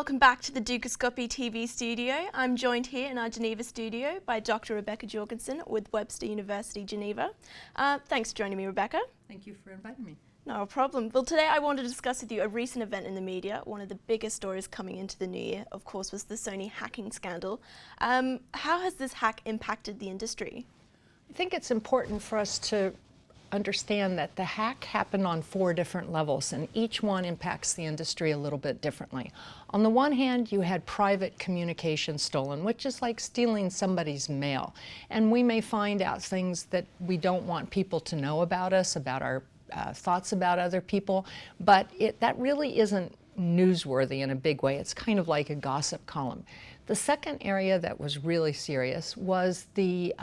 Welcome back to the Dukascopy TV studio. I'm joined here in our Geneva studio by Dr. Rebekah Jorgensen with Webster University Geneva. Thanks for joining me, Rebekah. Thank you for inviting me. No problem. Well, today I wanted to discuss with you a recent event in the media. One of the biggest stories coming into the new year, of course, was the Sony hacking scandal. How has this hack impacted the industry? I think it's important for us to understand that the hack happened on 4 different levels, and each one impacts the industry a little bit differently. On the one hand, you had private communication stolen, which is like stealing somebody's mail. And we may find out things that we don't want people to know about us, about our thoughts about other people, but that really isn't newsworthy in a big way. It's kind of like a gossip column. The second area that was really serious was the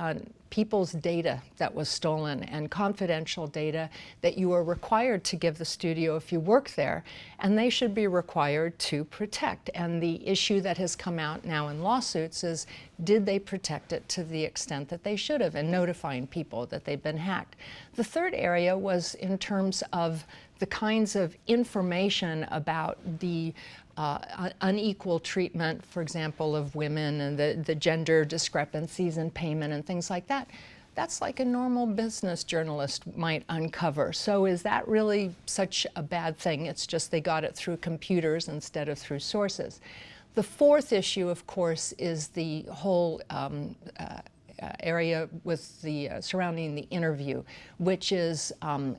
people's data that was stolen, and confidential data that you are required to give the studio if you work there, and they should be required to protect. And the issue that has come out now in lawsuits is, did they protect it to the extent that they should have, and notifying people that they've been hacked? The third area was in terms of the kinds of information about the unequal treatment, for example, of women, and the gender discrepancies in payment and things like that. That's like a normal business journalist might uncover. So is that really such a bad thing? It's just they got it through computers instead of through sources. The fourth issue, of course, is the whole area with the surrounding the interview, which is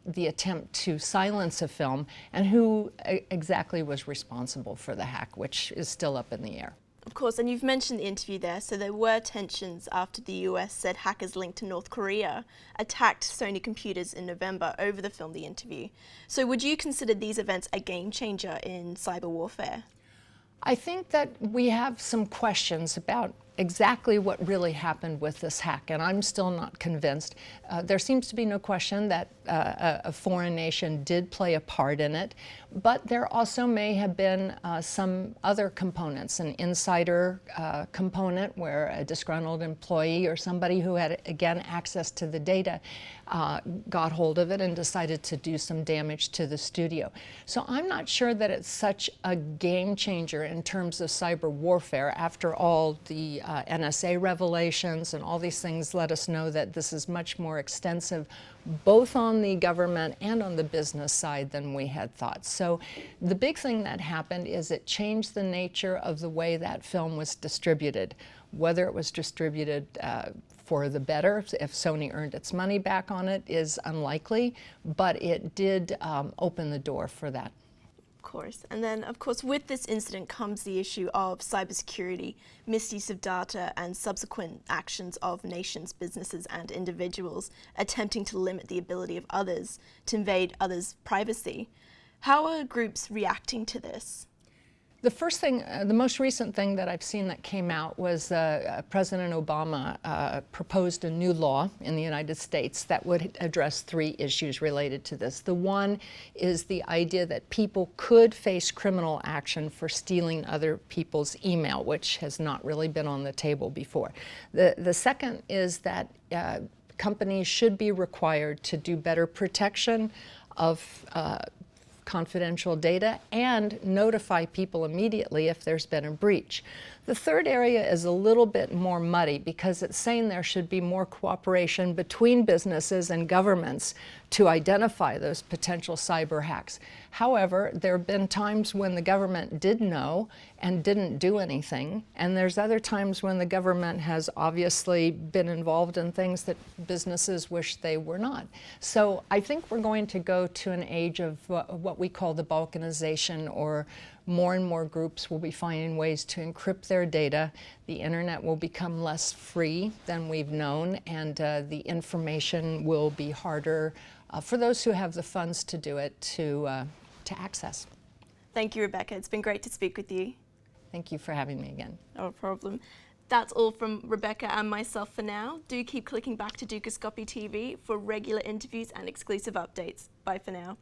the attempt to silence a film, and who exactly was responsible for the hack, which is still up in the air. Of course, and you've mentioned the interview there, so there were tensions after the US said hackers linked to North Korea attacked Sony computers in November over the film The Interview. So would you consider these events a game changer in cyber warfare? I think that we have some questions about exactly what really happened with this hack, and I'm still not convinced. There seems to be no question that a foreign nation did play a part in it, but there also may have been some other components, an insider component where a disgruntled employee or somebody who had, again, access to the data got hold of it and decided to do some damage to the studio. So I'm not sure that it's such a game changer in terms of cyber warfare. After all, the NSA revelations and all these things let us know that this is much more extensive, both on the government and on the business side, than we had thought. So the big thing that happened is it changed the nature of the way that film was distributed. Whether it was distributed for the better, if Sony earned its money back on it, is unlikely, but it did open the door for that. Of course. And then, of course, with this incident comes the issue of cybersecurity, misuse of data, and subsequent actions of nations, businesses, and individuals attempting to limit the ability of others to invade others' privacy. How are groups reacting to this? The first thing, the most recent thing that I've seen that came out was President Obama proposed a new law in the United States that would address 3 issues related to this. The one is the idea that people could face criminal action for stealing other people's email, which has not really been on the table before. The second is that companies should be required to do better protection of confidential data and notify people immediately if there's been a breach. The third area is a little bit more muddy because it's saying there should be more cooperation between businesses and governments to identify those potential cyber hacks. However, there have been times when the government did know and didn't do anything, and there's other times when the government has obviously been involved in things that businesses wish they were not. So I think we're going to go to an age of what we call the balkanization, or more and more groups will be finding ways to encrypt their data. The internet will become less free than we've known, and the information will be harder for those who have the funds to do it to access. Thank you, Rebekah. It's been great to speak with you. Thank you for having me again. No problem. That's all from Rebekah and myself for now. Do keep clicking back to Dukascopy TV for regular interviews and exclusive updates. Bye for now.